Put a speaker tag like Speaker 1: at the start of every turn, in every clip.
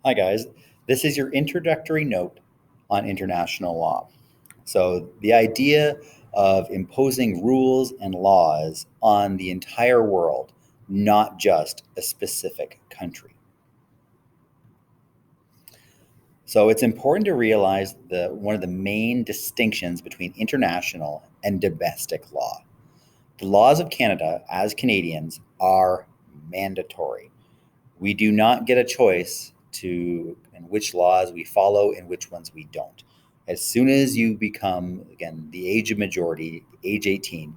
Speaker 1: Hi, guys. This is your introductory note on international law. So, the idea of imposing rules and laws on the entire world, not just a specific country. So, it's important to realize one of the main distinctions between international and domestic law. The laws of Canada, as Canadians, are mandatory. We do not get a choice to in which laws we follow and which ones we don't. As soon as you become, again, the age of majority, age 18,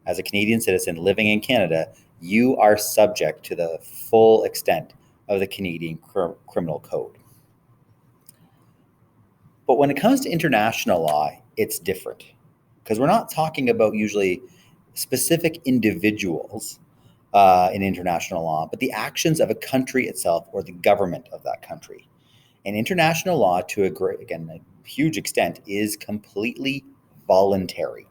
Speaker 1: as a Canadian citizen living in Canada, you are subject to the full extent of the Canadian Criminal Code. But when it comes to international law, it's different because we're not talking about usually specific individuals in international law, but the actions of a country itself or the government of that country. And international law, to a huge extent, is completely voluntary.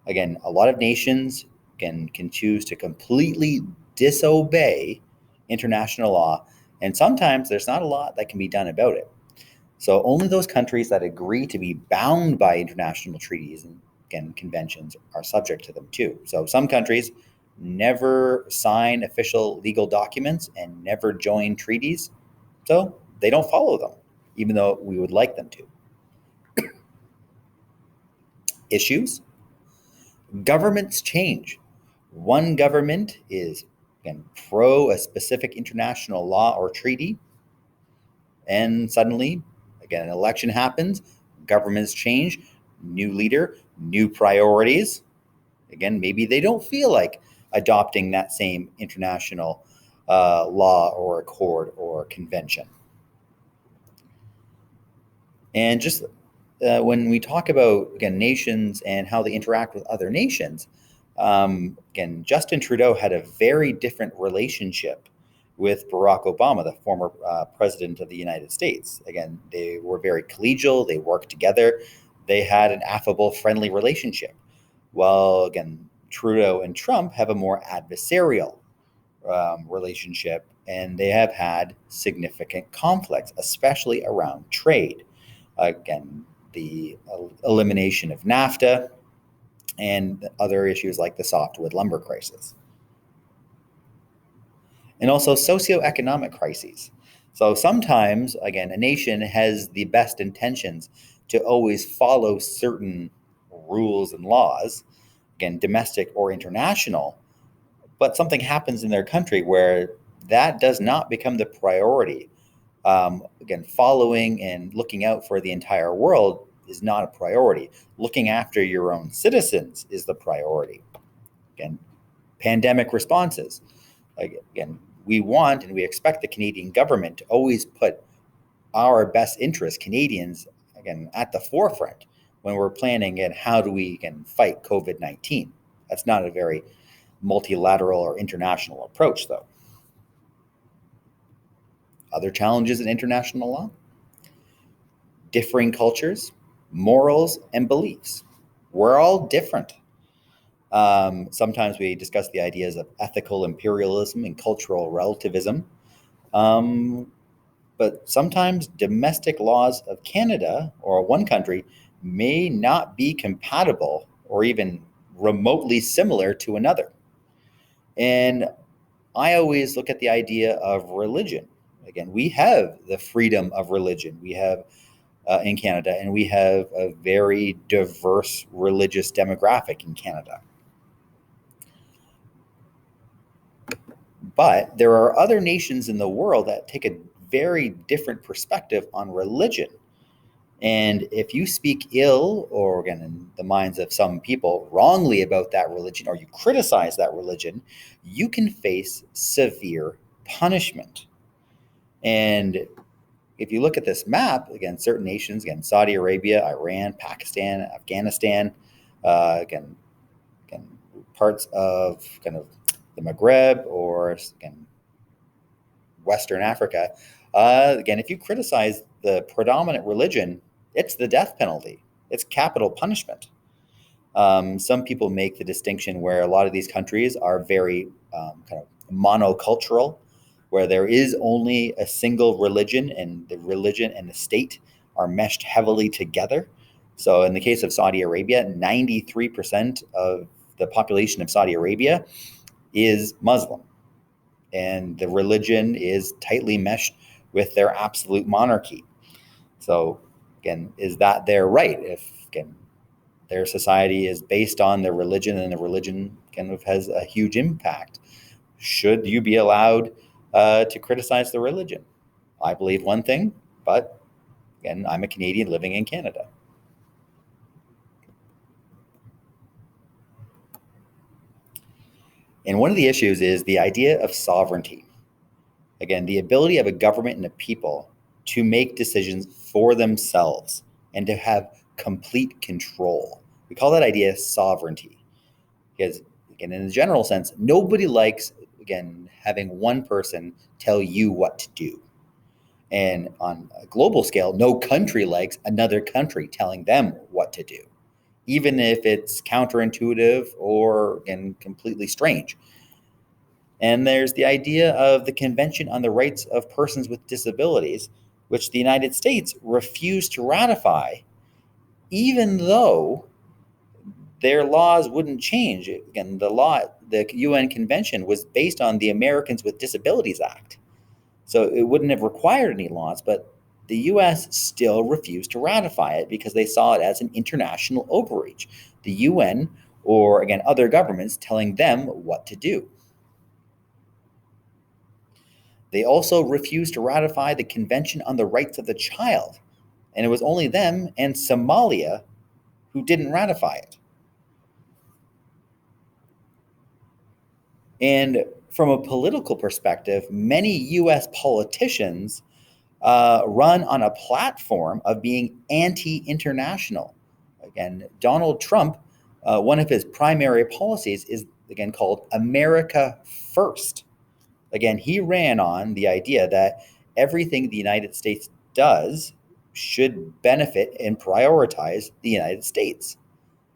Speaker 1: Again, a lot of nations can choose to completely disobey international law, and sometimes there's not a lot that can be done about it. So only those countries that agree to be bound by international treaties and again conventions are subject to them too. So some countries never sign official legal documents and never join treaties, so they don't follow them, even though we would like them to. Issues: governments change. One government is again pro a specific international law or treaty, and suddenly, again, an election happens, governments change, new leader, new priorities. Again, maybe they don't feel like adopting that same international law or accord or convention. And just when we talk about, again, nations and how they interact with other nations, again, Justin Trudeau had a very different relationship with Barack Obama, the former president of the United States. Again, they were very collegial, they worked together, they had an affable, friendly relationship. While, again, Trudeau and Trump have a more adversarial relationship, and they have had significant conflicts, especially around trade. Again, the elimination of NAFTA and other issues like the softwood lumber crisis. And also socioeconomic crises. So sometimes, again, a nation has the best intentions to always follow certain rules and laws, again, domestic or international, but something happens in their country where that does not become the priority. Again, following and looking out for the entire world is not a priority. Looking after your own citizens is the priority. Again, pandemic responses. Again, we want and we expect the Canadian government to always put our best interests, Canadians, again, at the forefront when we're planning and how do we again fight COVID-19. That's not a very multilateral or international approach, though. Other challenges in international law: differing cultures, morals, and beliefs. We're all different. Sometimes we discuss the ideas of ethical imperialism and cultural relativism. Um, but sometimes domestic laws of Canada or one country may not be compatible or even remotely similar to another. And I always look at the idea of religion. Again, we have the freedom of religion. We have in Canada, and we have a very diverse religious demographic in Canada. But there are other nations in the world that take a very different perspective on religion. And if you speak ill, or again, in the minds of some people, wrongly about that religion, or you criticize that religion, you can face severe punishment. And if you look at this map, again, certain nations, again, Saudi Arabia, Iran, Pakistan, Afghanistan, again, parts of kind of the Maghreb or again, Western Africa, again, if you criticize the predominant religion, it's the death penalty. It's capital punishment. Some people make the distinction where a lot of these countries are very kind of monocultural. where there is only a single religion, and the religion and the state are meshed heavily together. So in the case of Saudi Arabia, 93% of the population of Saudi Arabia is Muslim, and the religion is tightly meshed with their absolute monarchy. So again, is that their right? If again their society is based on their religion, and the religion kind of has a huge impact, should you be allowed to criticize the religion? I believe one thing, but again, I'm a Canadian living in Canada. And one of the issues is the idea of sovereignty. Again, the ability of a government and a people to make decisions for themselves and to have complete control. We call that idea sovereignty. Because, again, in the general sense, nobody likes, again, having one person tell you what to do. And on a global scale, no country likes another country telling them what to do, even if it's counterintuitive or, again, completely strange. And there's the idea of the Convention on the Rights of Persons with Disabilities, which the United States refused to ratify, even though their laws wouldn't change. Again, the UN Convention was based on the Americans with Disabilities Act. So it wouldn't have required any laws, but the US still refused to ratify it because they saw it as an international overreach. The UN, or again, other governments telling them what to do. They also refused to ratify the Convention on the Rights of the Child, and it was only them and Somalia who didn't ratify it. And from a political perspective, many US politicians run on a platform of being anti-international. Again, Donald Trump, one of his primary policies is, again, called America First. Again, he ran on the idea that everything the United States does should benefit and prioritize the United States.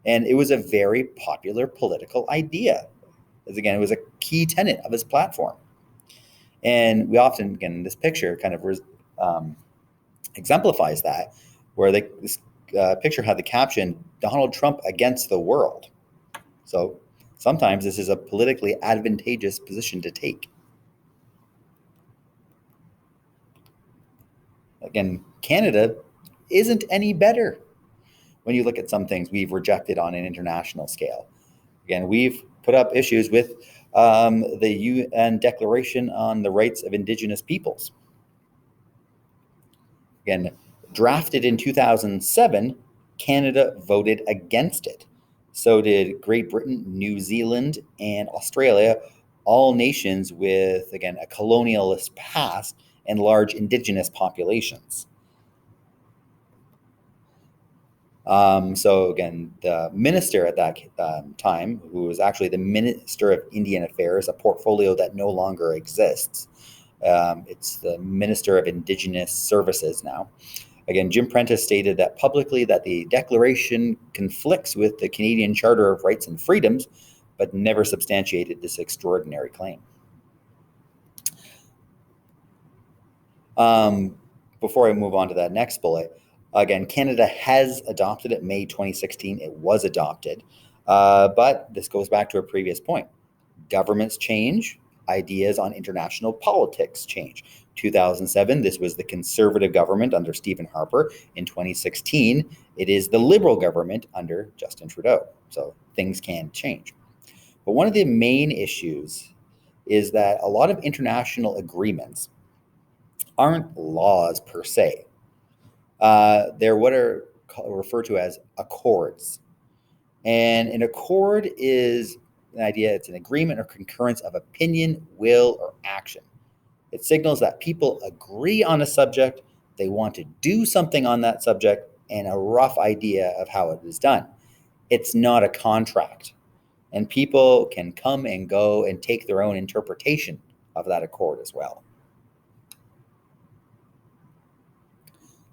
Speaker 1: And it was a very popular political idea. As again, it was a key tenet of his platform. And we often, again, this picture kind of exemplifies that, where this picture had the caption, Donald Trump against the world. So sometimes this is a politically advantageous position to take. Again, Canada isn't any better when you look at some things we've rejected on an international scale. Again, we've put up issues with the UN Declaration on the Rights of Indigenous Peoples. Again, drafted in 2007, Canada voted against it. So did Great Britain, New Zealand, and Australia, all nations with, again, a colonialist past and large Indigenous populations. So again, the minister at that time, who was actually the Minister of Indian Affairs, a portfolio that no longer exists, it's the Minister of Indigenous Services now. Again, Jim Prentice stated that publicly that the declaration conflicts with the Canadian Charter of Rights and Freedoms, but never substantiated this extraordinary claim. Before I move on to that next bullet, again, Canada has adopted it. May 2016, it was adopted. But this goes back to a previous point. Governments change, ideas on international politics change. 2007, this was the Conservative government under Stephen Harper. In 2016, it is the Liberal government under Justin Trudeau. So things can change. But one of the main issues is that a lot of international agreements aren't laws per se. They're what are referred to as accords. And an accord is an idea, it's an agreement or concurrence of opinion, will, or action. It signals that people agree on a subject, they want to do something on that subject, and a rough idea of how it is done. It's not a contract. And people can come and go and take their own interpretation of that accord as well.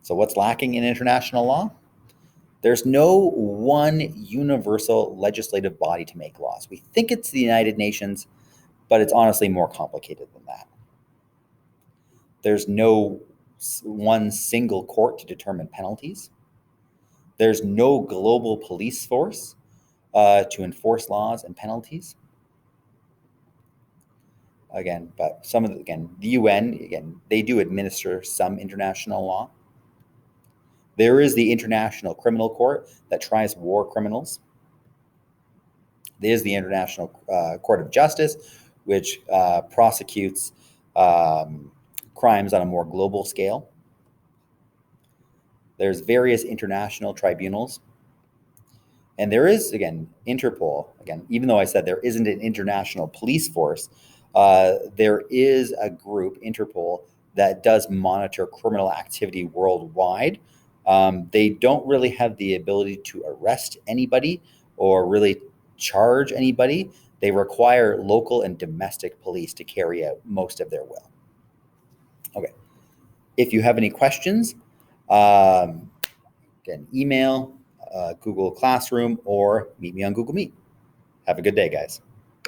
Speaker 1: So what's lacking in international law? There's no one universal legislative body to make laws. We think it's the United Nations, but it's honestly more complicated than that. There's no one single court to determine penalties. There's no global police force to enforce laws and penalties. But the UN, they do administer some international law. There is the International Criminal Court that tries war criminals. There's the International Court of Justice, which prosecutes crimes on a more global scale. There's various international tribunals. And there is, Interpol. Even though I said there isn't an international police force, there is a group, Interpol, that does monitor criminal activity worldwide. They don't really have the ability to arrest anybody or really charge anybody. They require local and domestic police to carry out most of their will. Okay. If you have any questions, email, Google Classroom, or meet me on Google Meet. Have a good day, guys.